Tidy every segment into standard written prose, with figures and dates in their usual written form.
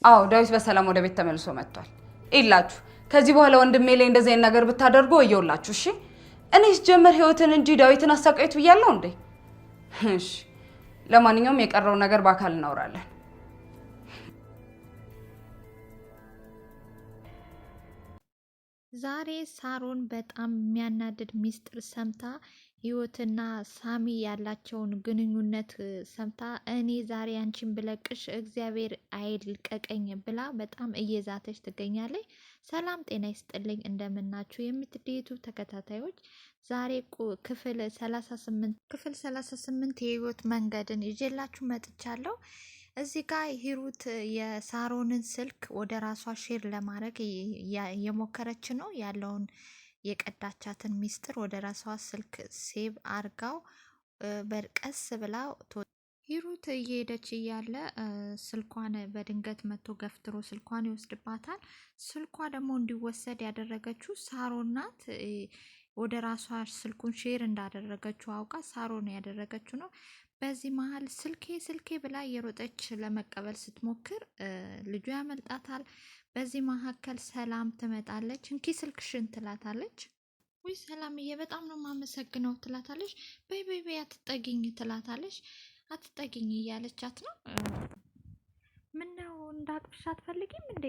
አዎ ዳዊት በሰላም ወደ ቤት ተመልሶ መጥቷል። ይላችሁ ከዚህ በኋላ ወንድሜ ላይ እንደዚህ አይነት ነገር ብታደርጉ ወየውላችሁ። እሺ እኔስ ጀመር ህይወትን እንጂ ዳዊትን አሳቃይቱ ብያለሁ እንዴ? እሺ ለማንኛውም የቀረው ነገር በአካል እናወራለን። ዛሬ ሳሮን በጣም የሚያናድድ ሚስጥር ሰምታ ህይወትና ሳሚ ያላቸውን ግንኙነት ሰምታ እኔ ዛሬ አንቺን ብለቅሽ እግዚአብሔር አይልቀቀኝ ብላ በጣም እየዛተች ትገኛለች። ሰላም ጤና ይስጥልኝ፣ እንደምናችሁ የምትደቱ ተከታታዮች፣ ዛሬ ክፍል 38 የህይወት መንገድን ይዤላችሁ መጥቻለሁ። እዚህ ጋር ሂሩት የሳሮንን ስልክ ወደ ራሷ ሼር ለማድረግ የሞከረች ነው ያለውን የቀዳቻትን ሚስጥር ወደ ራሷ ስልክ ሴቭ አርጋው በቀስ ብላ ሂሩት እየሄደች እያለ ስልኳን በድንገት መጥቶ ገፍትሮ ስልኳን ይወስድባታል። ስልኳ ደግሞ እንዲወሰድ ያደረገችው ሳሮን ናት። ወደ ራሷ ስልኩን ሼር እንዳደረገችው አውቃ ሳሮን ያደረገችው ነው። በዚህ መሀል ስልኬ ብላ እየሮጠች ለመቀበል ስትሞክር ልጁ ያመልጣታል። በዚህ መካከል ሰላም ትመጣለች። እንኪ ስልክሽን ትላታለች። ውይ ሰላምዬ በጣም ነው የማመሰግነው ትላታለች። በይ በይ በይ አትጠጊኝ ትላታለች። አትጠጊኝ እያለቻት ነው። ምነው እንዳቅፍሽ አትፈልጊም እንዴ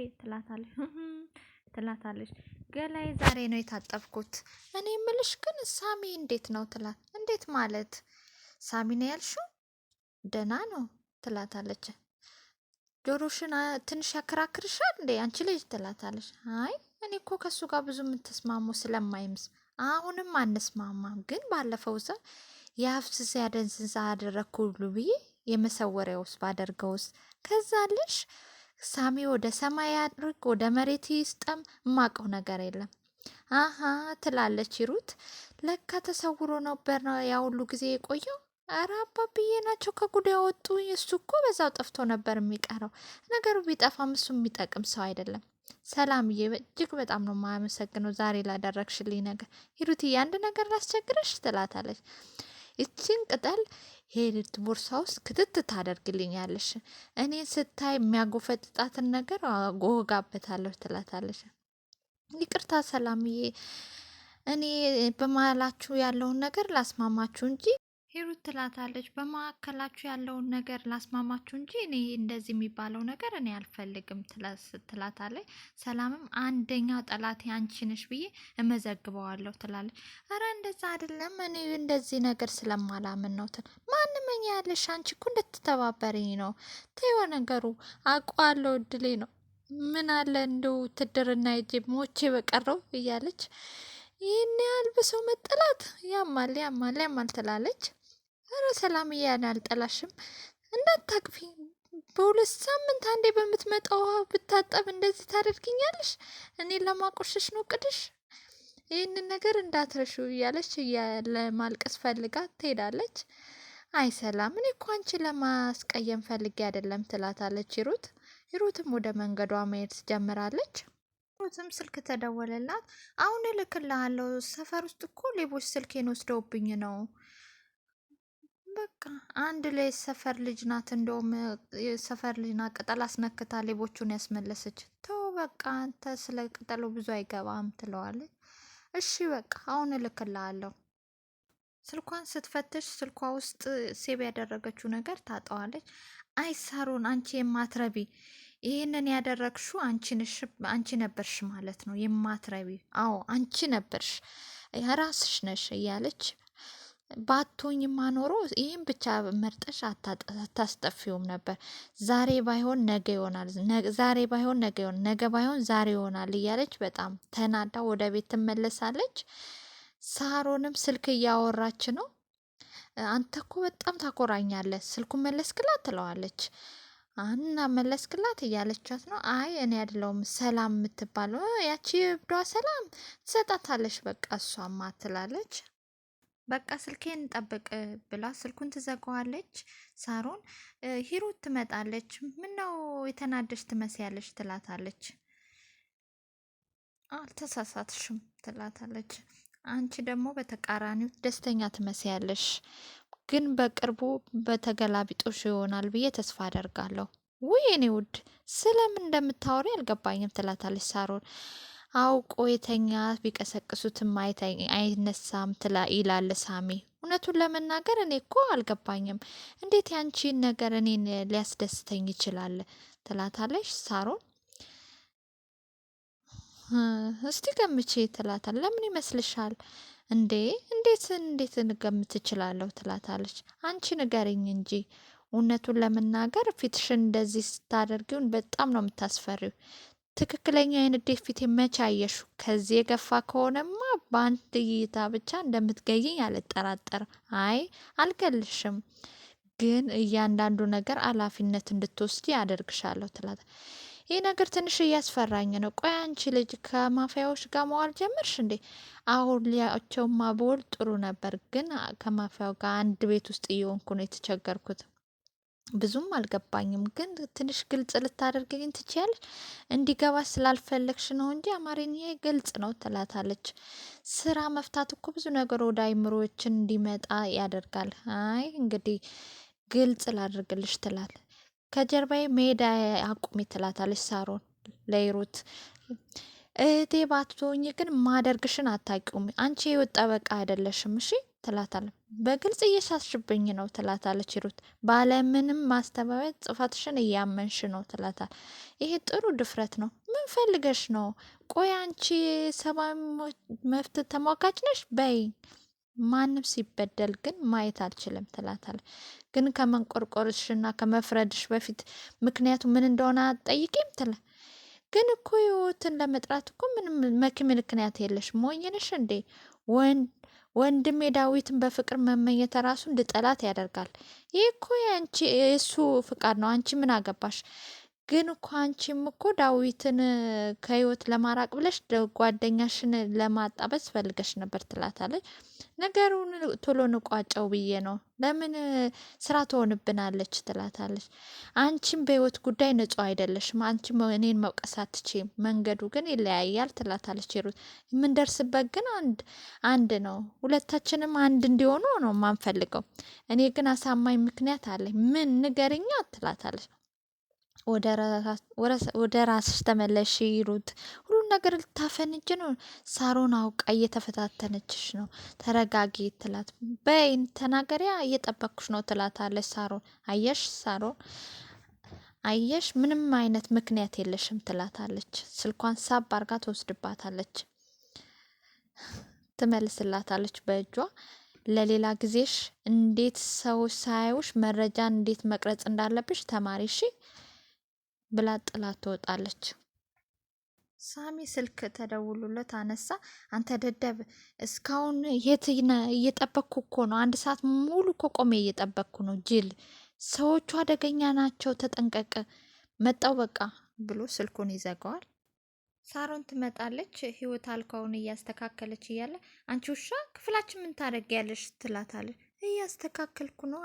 ትላታለች። ገላይ ዛሬ ነው የታጠብኩት። እኔ የምልሽ ግን ሳሚ እንዴት ነው ትላት። እንዴት ማለት ሳሚ ነው ያልሽው? ደህና ነው ትላታለች። ጆሮሽን ትንሽ ያከራክርሻል እንዴ አንቺ ልጅ ትላታለች። አይ እኔ እኮ ከሱ ጋር ብዙ የምትስማሙ ስለማይምስ አሁንም አንስማማም፣ ግን ባለፈው ሰ የአፍስስ ያደንዝዛ አደረግኩ ሁሉ ብዬ የመሰወሪያ ውስጥ ባደርገውስ ከዛልሽ ሳሚ ወደ ሰማይ ያድርግ ወደ መሬት ይስጠም የማውቀው ነገር የለም። አሀ ትላለች ሂሩት። ለካ ተሰውሮ ነበር ያ ሁሉ ጊዜ የቆየው። ኧረ አባብዬ ናቸው ከጉዳ ያወጡ። እሱ እኮ በዛው ጠፍቶ ነበር የሚቀረው። ነገሩ ቢጠፋም እሱ የሚጠቅም ሰው አይደለም። ሰላምዬ እጅግ በጣም ነው የማመሰግነው ዛሬ ላደረግሽልኝ ነገር። ሂሩትዬ አንድ ነገር ላስቸግረሽ ትላታለች። ይችን ቅጠል ሄድት ቦርሳ ውስጥ ክትት ታደርግልኛለሽ። እኔን ስታይ የሚያጎፈጥጣትን ነገር ጎጋበታለሁ ትላታለች። ይቅርታ ሰላምዬ፣ እኔ በመሀላችሁ ያለውን ነገር ላስማማችሁ እንጂ ሂሩት ትላታለች። በመካከላችሁ ያለውን ነገር ላስማማችሁ እንጂ እኔ እንደዚህ የሚባለው ነገር እኔ አልፈልግም ትላታለች። ሰላምም አንደኛው ጠላቴ አንቺ ነሽ ብዬ እመዘግበዋለሁ ትላለች። አረ እንደዛ አይደለም፣ እኔ እንደዚህ ነገር ስለማላምን ነው። ማንመኛ ያለሽ አንቺ እኮ እንድትተባበረኝ ነው። ተይው ነገሩ አውቀዋለሁ፣ እድሌ ነው። ምን አለ እንደው ትድርና የጄ ሞቼ በቀረው እያለች ይህን ያህል በሰው መጠላት ያማል ትላለች። ኧረ ሰላምዬ ያን አልጠላሽም፣ እንዳታቅፊ በሁለት ሳምንት አንዴ በምትመጣው ውሃ ብታጠብ እንደዚህ ታደርግኛለሽ? እኔ ለማቆሸሽ ነው ቅድሽ? ይህንን ነገር እንዳትረሹ እያለች ለማልቀስ ፈልጋ ትሄዳለች። አይ ሰላም፣ እኔ እኮ አንቺ ለማስቀየም ፈልጌ አይደለም ትላታለች ሂሩት። ሂሩትም ወደ መንገዷ መሄድ ትጀምራለች። ሂሩትም ስልክ ተደወለላት። አሁን እልክልሃለሁ፣ ሰፈር ውስጥ እኮ ሌቦች ስልኬን ወስደውብኝ ነው። በቃ አንድ ላይ ሰፈር ልጅ ናት፣ እንደውም የሰፈር ልጅ ናት፣ ቅጠል አስነክታ ሌቦቹን ያስመለሰች። ተው በቃ አንተ ስለ ቅጠሉ ብዙ አይገባም ትለዋለች። እሺ በቃ አሁን እልክልሃለሁ። ስልኳን ስትፈትሽ ስልኳ ውስጥ ሴብ ያደረገችው ነገር ታጠዋለች። አይ ሳሮን አንቺ የማትረቢ ይህንን ያደረግሹ አንቺ ነበርሽ ማለት ነው የማትረቢ። አዎ አንቺ ነበርሽ ራስሽ ነሽ እያለች ባቶኝ ማኖሮ ይህን ብቻ መርጠሽ አታስጠፊውም ነበር። ዛሬ ባይሆን ነገ ይሆናል፣ ዛሬ ባይሆን ነገ ይሆናል፣ ነገ ባይሆን ዛሬ ይሆናል እያለች በጣም ተናዳ ወደ ቤት ትመለሳለች። ሳሮንም ስልክ እያወራች ነው። አንተ እኮ በጣም ታኮራኛለህ፣ ስልኩን መለስክላት ትለዋለች። እና መለስክላት እያለቻት ነው። አይ እኔ አይደለሁም ሰላም የምትባለው ያቺ እብዷ ሰላም ትሰጣታለች፣ በቃ እሷማ ትላለች። በቃ ስልኬን ጠብቅ ብላ ስልኩን ትዘጋዋለች። ሳሮን ሂሩት ትመጣለች። ምነው የተናደሽ ትመስያለች ትላታለች። አልተሳሳትሽም ትላታለች። አንቺ ደግሞ በተቃራኒው ደስተኛ ትመስያለሽ፣ ግን በቅርቡ በተገላቢጦሽ ይሆናል ብዬ ተስፋ አደርጋለሁ። ውይ የኔ ውድ ስለምን እንደምታወሪ አልገባኝም ትላታለች ሳሮን። አውቆ የተኛ ቢቀሰቅሱትም አይነሳም ይላል ሳሚ። እውነቱን ለመናገር እኔ እኮ አልገባኝም፣ እንዴት ያንቺን ነገር እኔን ሊያስደስተኝ ይችላል ትላታለች ሳሮን። እስቲ ገምቼ ትላታል። ለምን ይመስልሻል እንዴ? እንዴት እንገምት እችላለሁ ትላታለች። አንቺ ንገሪኝ እንጂ እውነቱን ለመናገር ፊትሽን እንደዚህ ስታደርጊውን በጣም ነው የምታስፈሪው። ትክክለኛ የንዴት ፊት መቼ አየሹ? ከዚህ የገፋ ከሆነማ በአንድ እይታ ብቻ እንደምትገይኝ አልጠራጠርም። አይ አልገልሽም፣ ግን እያንዳንዱ ነገር ኃላፊነት እንድትወስጂ አደርግሻለሁ ትላት። ይህ ነገር ትንሽ እያስፈራኝ ነው። ቆይ አንቺ ልጅ ከማፊያዎች ጋር መዋል ጀመርሽ እንዴ? አሁን ሊያቸውማ በወል ጥሩ ነበር፣ ግን ከማፊያው ጋር አንድ ቤት ውስጥ እየሆንኩ ነው የተቸገርኩት። ብዙም አልገባኝም፣ ግን ትንሽ ግልጽ ልታደርግልኝ ትችያለሽ? እንዲገባ ስላልፈለግሽ ነው እንጂ አማርኛ ግልጽ ነው ትላታለች። ስራ መፍታት እኮ ብዙ ነገር ወደ አይምሮዎችን እንዲመጣ ያደርጋል። አይ እንግዲህ ግልጽ ላድርግልሽ ትላል። ከጀርባዬ ሜዳ አቁሚ ትላታለች ሳሮን ለሂሩት። እህቴ ባትሆኝ ግን ማደርግሽን አታውቂውም። አንቺ የህይወት ጠበቃ አይደለሽም እሺ ትላታለች። በግልጽ እየሳትሽብኝ ነው ትላታለች ሂሩት። ባለምንም ማስተባበያ ጥፋትሽን እያመንሽ ነው ትላታል። ይሄ ጥሩ ድፍረት ነው። ምን ፈልገሽ ነው? ቆይ አንቺ ሰብአዊ መብት ተሟጋች ነሽ በይ። ማንም ሲበደል ግን ማየት አልችልም ትላታለች። ግን ከመንቆርቆርሽና ከመፍረድሽ በፊት ምክንያቱ ምን እንደሆነ አትጠይቂም ትላ። ግን እኮ ህይወትን ለመጥራት እኮ ምንም ምክንያት የለሽ። ሞኝነሽ እንዴ? ወንድሜ ዳዊትን በፍቅር መመኘት ራሱ እንድጠላት ያደርጋል። ይህ እኮ የእሱ ፍቃድ ነው። አንቺ ምን አገባሽ? ግን እኮ አንቺም እኮ ዳዊትን ከህይወት ለማራቅ ብለሽ ጓደኛሽን ለማጣበስ ፈልገሽ ነበር ትላታለች። ነገሩን ቶሎ ንቋጨው ብዬ ነው። ለምን ስራ ትሆንብናለች ትላታለች። አንቺም በህይወት ጉዳይ ንጹህ አይደለሽም። አንቺም እኔን መውቀስ አትችይም። መንገዱ ግን ይለያያል ትላታለች ሂሩት። የምንደርስበት ግን አንድ ነው። ሁለታችንም አንድ እንዲሆኑ ነው የማንፈልገው። እኔ ግን አሳማኝ ምክንያት አለኝ። ምን ንገርኛ ትላታለች። ወደ ራስሽ ተመለሽ ሂሩት። ሁሉን ነገር ልታፈንጅ ነው። ሳሮን አውቃ እየተፈታተነችሽ ነው። ተረጋጊ ትላት። በይን ተናገሪያ እየጠበቅኩሽ ነው ትላታለች ሳሮን። አየሽ ሳሮን አየሽ ምንም አይነት ምክንያት የለሽም ትላታለች። ስልኳን ሳብ አርጋ ትወስድባታለች። ትመልስላታለች በእጇ። ለሌላ ጊዜሽ እንዴት ሰዎች ሳያዩሽ መረጃን እንዴት መቅረጽ እንዳለብሽ ተማሪ እሺ ብላ ጥላት ትወጣለች። ሳሚ ስልክ ተደውሎለት አነሳ። አንተ ደደብ እስካሁን የት እየጠበቅኩ እኮ ነው። 1 ሰዓት ሙሉ እኮ ቆሜ እየጠበቅኩ ነው። ጅል ሰዎቹ አደገኛ ናቸው፣ ተጠንቀቅ። መጣው በቃ ብሎ ስልኩን ይዘጋዋል። ሳሮን ትመጣለች። ህይወት አልጋውን እያስተካከለች እያለ አንቺ ውሻ ክፍላችን ምን ታደርጊያለሽ? ትላታለች። እያስተካከልኩ ነው።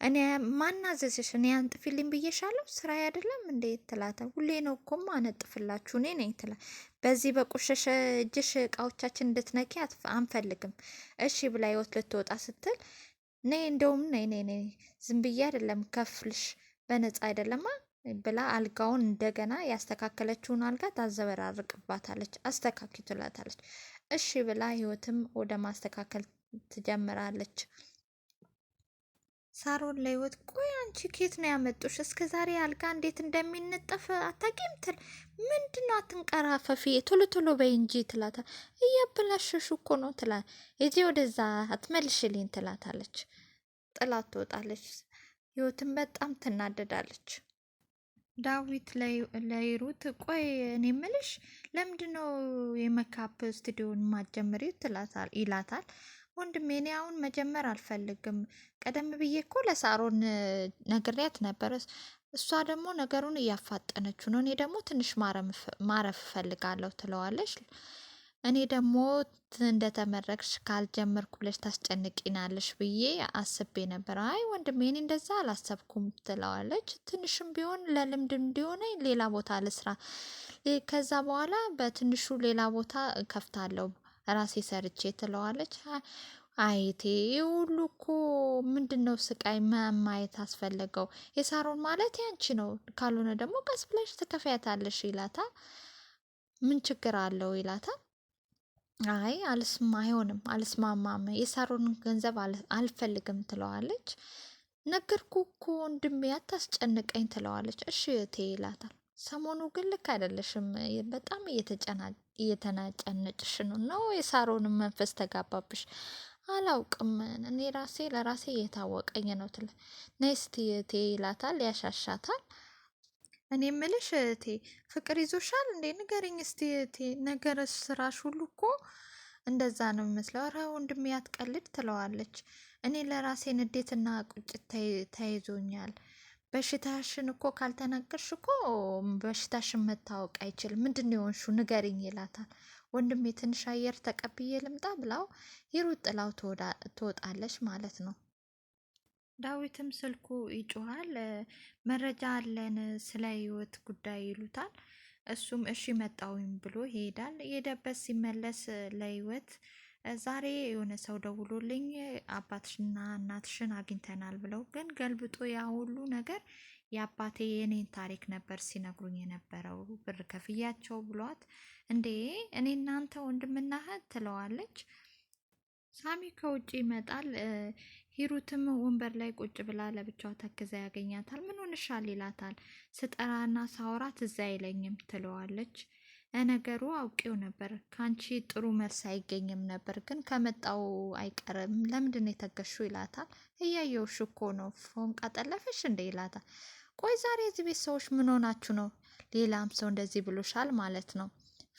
እኔ ማናዘዝሽ? እኔ አንጥፊልኝ ብዬሻለሁ? ስራ አይደለም እንዴ? ትላታለች። ሁሌ ነው እኮ አነጥፍላችሁ እኔ ነኝ ትላ። በዚህ በቆሸሸ እጅሽ እቃዎቻችን እንድትነኪ አንፈልግም እሺ ብላ ህይወት ልትወጣ ስትል ነይ እንደውም ነይ ዝም ብዬ አይደለም ከፍልሽ በነፃ አይደለማ ብላ አልጋውን እንደገና ያስተካከለችውን አልጋ ታዘበራርቅባታለች። አስተካኪ ትላታለች። እሺ ብላ ህይወትም ወደ ማስተካከል ትጀምራለች። ሳሮን ለህይወት ቆይ አንቺ ኬት ነው ያመጡሽ? እስከ ዛሬ አልጋ እንዴት እንደሚነጠፍ አታውቂም? ትል ምንድነው አትንቀራፈፊ ቶሎ ቶሎ በይ እንጂ ትላታ። እያበላሸሹ እኮ ነው ትላ። እጂ ወደዛ አትመልሽልኝ ትላታለች። ጥላት ትወጣለች። ህይወትን በጣም ትናደዳለች። ዳዊት ለሂሩት ቆይ እኔ ምልሽ ለምንድነው የሜካፕ ስቱዲዮን ማጀመሪው ይላታል። ወንድሜ እኔ አሁን መጀመር አልፈልግም። ቀደም ብዬ እኮ ለሳሮን ነግሬያት ነበር። እሷ ደግሞ ነገሩን እያፋጠነችው ነው። እኔ ደግሞ ትንሽ ማረፍ እፈልጋለሁ ትለዋለች። እኔ ደግሞ እንደተመረቅሽ ካልጀመርኩ ብለሽ ታስጨንቂናለሽ ብዬ አስቤ ነበር። አይ ወንድሜ እኔ እንደዛ አላሰብኩም ትለዋለች። ትንሽም ቢሆን ለልምድ እንዲሆነ ሌላ ቦታ ልስራ፣ ከዛ በኋላ በትንሹ ሌላ ቦታ ከፍታለሁ ራሴ ሰርቼ ትለዋለች። አይቴ ሁሉ እኮ ምንድነው ስቃይ ማየት አስፈለገው? የሳሮን ማለት ያንቺ ነው፣ ካልሆነ ደግሞ ቀስ ብለሽ ትከፍያታለሽ ይላታል። ምን ችግር አለው ይላታል። አይ አይሆንም፣ አልስማማም፣ የሳሮን ገንዘብ አልፈልግም ትለዋለች። ነገርኩ እኮ ወንድሜ አታስጨንቀኝ ትለዋለች። እሺ እህቴ ይላታል። ሰሞኑ ግን ልክ አይደለሽም፣ በጣም እየተናጨነጭሽ ነው የሳሮንን መንፈስ ተጋባብሽ? አላውቅም፣ እኔ ራሴ ለራሴ እየታወቀኝ ነው ትለ ነይ እስቲ እህቴ ይላታል። ያሻሻታል። እኔ ምልሽ እህቴ ፍቅር ይዞሻል እንዴ? ንገሪኝ እስቲ እህቴ፣ ነገር ስራሽ ሁሉ እኮ እንደዛ ነው የሚመስለው። ኧረ ወንድሜ አትቀልድ ትለዋለች። እኔ ለራሴ ንዴትና ቁጭት ተይዞኛል። በሽታሽን እኮ ካልተናገርሽ እኮ በሽታሽን መታወቅ አይችልም። ምንድን ነው የሆንሽው? ንገሪኝ ይላታል። ወንድሜ ትንሽ አየር ተቀብዬ ልምጣ ብላው ሂሩት ጥላው ትወጣለች ማለት ነው። ዳዊትም ስልኩ ይጮሃል። መረጃ አለን ስለ ህይወት ጉዳይ ይሉታል። እሱም እሺ መጣውኝ ብሎ ይሄዳል። የሄደበት ሲመለስ ለህይወት ዛሬ የሆነ ሰው ደውሎልኝ አባትሽና እናትሽን አግኝተናል ብለው፣ ግን ገልብጦ ያ ሁሉ ነገር የአባቴ የኔን ታሪክ ነበር ሲነግሩኝ የነበረው፣ ብር ከፍያቸው ብሏት፣ እንዴ እኔ እናንተ ወንድምና እህት ትለዋለች። ሳሚ ከውጭ ይመጣል። ሂሩትም ወንበር ላይ ቁጭ ብላ ለብቻው ተክዛ ያገኛታል። ምን ሆንሻል ይላታል። ስጠራና ሳወራ ትዝ አይለኝም ትለዋለች። ነገሩ አውቄው ነበር፣ ከአንቺ ጥሩ መልስ አይገኝም ነበር፣ ግን ከመጣው አይቀርም ለምንድን የተገሹ ይላታል። እያየውሽ እኮ ነው፣ ፎንቃ ጠለፈሽ እንደ ይላታል። ቆይ ዛሬ እዚህ ቤት ሰዎች ምን ሆናችሁ ነው? ሌላም ሰው እንደዚህ ብሎሻል ማለት ነው?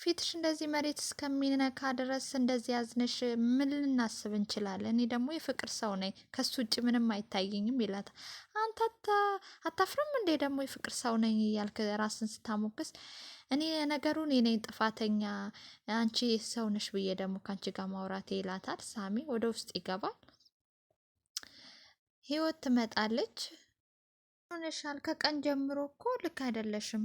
ፊትሽ እንደዚህ መሬት እስከሚነካ ድረስ እንደዚህ ያዝነሽ ምን ልናስብ እንችላለን? እኔ ደግሞ የፍቅር ሰው ነኝ፣ ከሱ ውጭ ምንም አይታየኝም ይላታል። አንተ አታፍርም እንዴ ደግሞ የፍቅር ሰው ነኝ እያልክ ራስን ስታሞግስ? እኔ ነገሩን እኔ ጥፋተኛ፣ አንቺ ሰው ነሽ ብዬ ደግሞ ከአንቺ ጋር ማውራቴ ይላታል። ሳሚ ወደ ውስጥ ይገባል። ህይወት ትመጣለች። ሆነሻል፣ ከቀን ጀምሮ እኮ ልክ አይደለሽም፣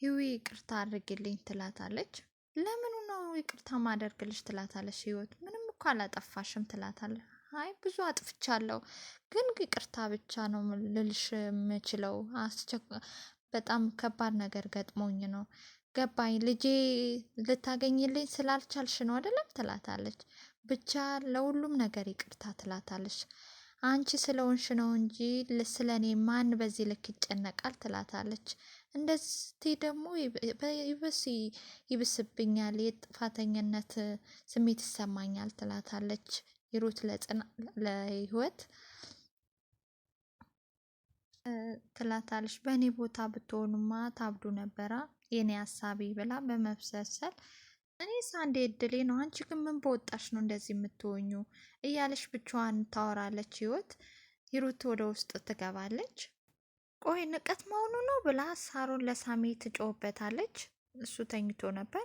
ህዊ ይቅርታ አድርግልኝ ትላታለች። ለምኑ ነው ይቅርታ ማደርግልሽ ትላታለች። ህይወት ምንም እኮ አላጠፋሽም ትላታለች። አይ ብዙ አጥፍቻለሁ፣ ግን ይቅርታ ብቻ ነው ልልሽ የምችለው፣ በጣም ከባድ ነገር ገጥሞኝ ነው። ገባኝ፣ ልጄ ልታገኝልኝ ስላልቻልሽ ነው አይደለም ትላታለች። ብቻ ለሁሉም ነገር ይቅርታ ትላታለች። አንቺ ስለሆንሽ ነው እንጂ ስለ እኔ ማን በዚህ ልክ ይጨነቃል ትላታለች። እንደዚህ ደግሞ ይብስብኛል፣ የጥፋተኝነት ስሜት ይሰማኛል ትላታለች። ሂሩት ለህይወት ትላታለች። በእኔ ቦታ ብትሆኑማ ታብዱ ነበራ የኔ ሀሳቢ ብላ በመብሰልሰል እኔስ አንዴ እድሌ ነው፣ አንቺ ግን ምን በወጣሽ ነው እንደዚህ የምትሆኙ እያለች ብቻዋን ታወራለች። ሂሩት ወደ ውስጥ ትገባለች። ቆይ ንቀት መሆኑ ነው ብላ ሳሮን ለሳሚ ትጮህበታለች። እሱ ተኝቶ ነበር።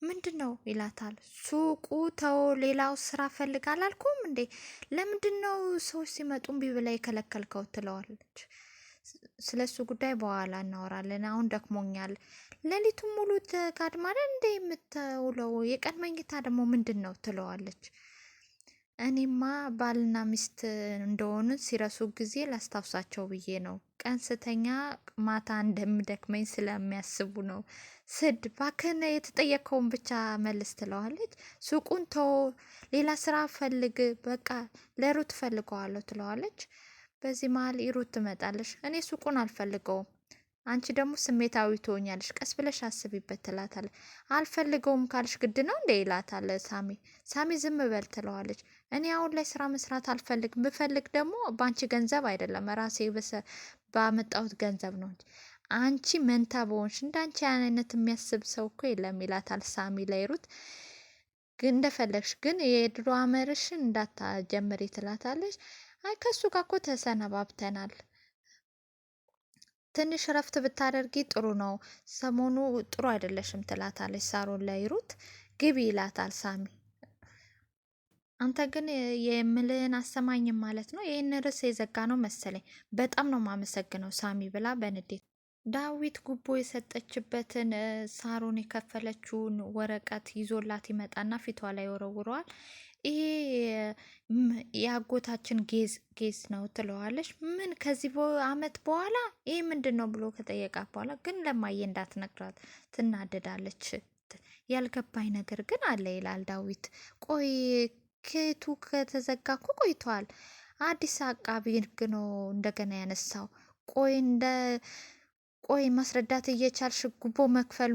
ምንድን ነው ይላታል። ሱቁ ተው፣ ሌላው ስራ ፈልግ አላልኩም እንዴ? ለምንድን ነው ሰዎች ሲመጡ እምቢ ብላ የከለከልከው ትለዋለች። ስለ እሱ ጉዳይ በኋላ እናወራለን፣ አሁን ደክሞኛል። ሌሊቱን ሙሉ ተጋድማለ እንደ የምትውለው የቀን መኝታ ደግሞ ምንድን ነው ትለዋለች። እኔማ ባልና ሚስት እንደሆኑ ሲረሱ ጊዜ ላስታውሳቸው ብዬ ነው። ቀን ስተኛ ማታ እንደምደክመኝ ስለሚያስቡ ነው። ስድ ባክን የተጠየቀውን ብቻ መልስ ትለዋለች። ሱቁን ተው፣ ሌላ ስራ ፈልግ፣ በቃ ለሩት ፈልገዋለሁ ትለዋለች። በዚህ መሀል ሩት ትመጣለች። እኔ ሱቁን አልፈልገውም፣ አንቺ ደግሞ ስሜታዊ ትሆኛለሽ፣ ቀስ ብለሽ አስቢበት ትላታለች። አልፈልገውም ካልሽ ግድ ነው እንደ ይላታል ሳሚ ዝም በል ትለዋለች። እኔ አሁን ላይ ስራ መስራት አልፈልግም፣ ብፈልግ ደግሞ በአንቺ ገንዘብ አይደለም ራሴ ባመጣሁት ገንዘብ ነው እንጂ አንቺ መንታ በሆንሽ እንዳንቺ አይነት የሚያስብ ሰው እኮ የለም ይላታል ሳሚ ለሩት። ግን እንደፈለግሽ ግን የድሮ አመርሽን እንዳታጀምሪ ትላታለች። አይ ከሱ ጋር እኮ ተሰነባብተናል፣ ትንሽ ረፍት ብታደርጊ ጥሩ ነው፣ ሰሞኑ ጥሩ አይደለሽም ትላታለች ሳሮን ለሩት። ግቢ ይላታል ሳሚ። አንተ ግን የምልህን አሰማኝም ማለት ነው። ይህን ርዕስ የዘጋ ነው መሰለኝ። በጣም ነው ማመሰግነው ሳሚ ብላ በንዴት ዳዊት ጉቦ የሰጠችበትን ሳሮን የከፈለችውን ወረቀት ይዞላት ይመጣና ፊቷ ላይ ወረውረዋል። ይሄ የአጎታችን ጌዝ ነው ትለዋለች። ምን ከዚህ አመት በኋላ ይሄ ምንድን ነው ብሎ ከጠየቃት በኋላ ግን ለማየ እንዳትነግራት ትናደዳለች። ያልገባኝ ነገር ግን አለ ይላል ዳዊት። ቆይ ኬቱ ከተዘጋ እኮ ቆይቷል። አዲስ አቃቢ ህግ ነው እንደገና ያነሳው። ቆይ ማስረዳት እየቻልሽ ጉቦ መክፈል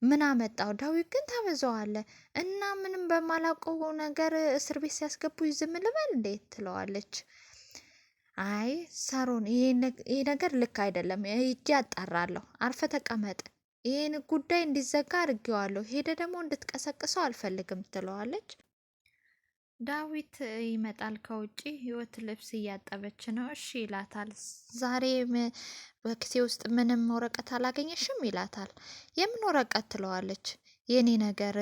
ምን አመጣው? ዳዊት ግን ታበዛዋለ እና ምንም በማላውቀው ነገር እስር ቤት ሲያስገቡ ዝም ልበል እንዴት ትለዋለች። አይ ሳሮን ይሄ ነገር ልክ አይደለም፣ እጄ አጣራለሁ፣ አርፈ ተቀመጥ፣ ይህን ጉዳይ እንዲዘጋ አድርጌዋለሁ፣ ሄደ ደግሞ እንድትቀሰቅሰው አልፈልግም ትለዋለች። ዳዊት ይመጣል ከውጭ። ህይወት ልብስ እያጠበች ነው። እሺ ይላታል። ዛሬ በኪሴ ውስጥ ምንም ወረቀት አላገኘሽም ይላታል። የምን ወረቀት ትለዋለች። የኔ ነገር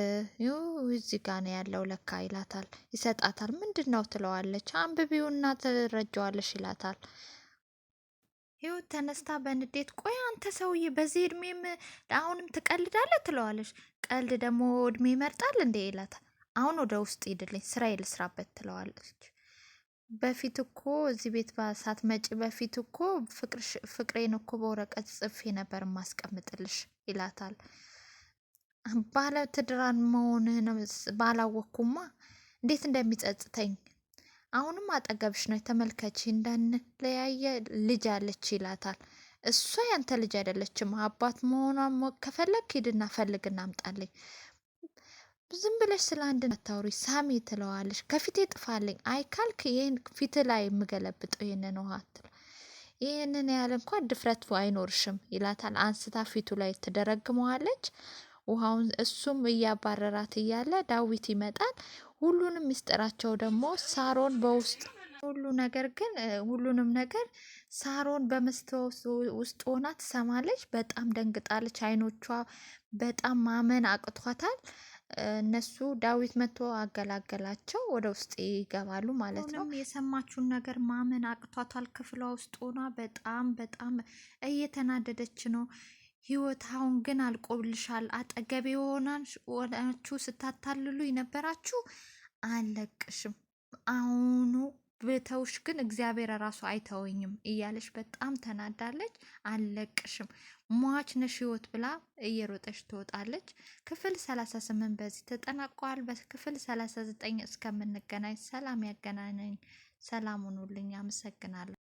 እዚህ ጋ ነው ያለው ለካ ይላታል። ይሰጣታል። ምንድን ነው ትለዋለች። አንብቢውና ትረጃዋለሽ ይላታል። ህይወት ተነስታ በንዴት ቆይ አንተ ሰውዬ በዚህ እድሜም አሁንም ትቀልዳለህ ትለዋለች። ቀልድ ደግሞ እድሜ ይመርጣል እንዴ ይላታል። አሁን ወደ ውስጥ ሂድልኝ ስራ ልስራበት ትለዋለች። በፊት እኮ እዚህ ቤት ሳትመጪ በፊት እኮ ፍቅሬን እኮ በወረቀት ጽፌ ነበር ማስቀምጥልሽ ይላታል። ባለ ትዳር መሆንህን ባላወቅኩማ እንዴት እንደሚጸጽተኝ። አሁንም አጠገብሽ ነው ተመልከቺ፣ እንዳንለያየ ልጅ አለች ይላታል። እሷ ያንተ ልጅ አይደለችም፣ አባት መሆኗን ከፈለግ ሂድና ፈልግና አምጣልኝ። ዝም ብለሽ ስለ አንድ አታውሪ ሳሚ ትለዋለች። ከፊቴ ጥፋልኝ አይካልክ ይህን ፊት ላይ የምገለብጠው ይህንን ውሃ ይህንን ያህል እንኳን ድፍረት አይኖርሽም ይላታል። አንስታ ፊቱ ላይ ትደረግመዋለች ውሃውን። እሱም እያባረራት እያለ ዳዊት ይመጣል። ሁሉንም ምስጢራቸው ደግሞ ሳሮን በውስጥ ሁሉንም ነገር ሳሮን በመስታወት ውስጥ ሆና ትሰማለች። በጣም ደንግጣለች። አይኖቿ በጣም ማመን አቅቷታል። እነሱ ዳዊት መጥቶ አገላገላቸው። ወደ ውስጥ ይገባሉ ማለት ነው። የሰማችውን ነገር ማመን አቅቷታል። ክፍሏ ውስጥ ሆና በጣም እየተናደደች ነው። ህይወት አሁን ግን አልቆብልሻል። አጠገቤ ሆናችሁ ስታታልሉ የነበራችሁ አልለቅሽም። አሁኑ ብተውሽ ግን እግዚአብሔር ራሱ አይተወኝም እያለች በጣም ተናዳለች። አልለቅሽም ሟች ነሽ ህይወት ብላ እየሮጠች ትወጣለች። ክፍል 38 በዚህ ተጠናቋል። በክፍል 39 እስከምንገናኝ ሰላም ያገናኘኝ። ሰላም ሁኑልኝ። አመሰግናለሁ።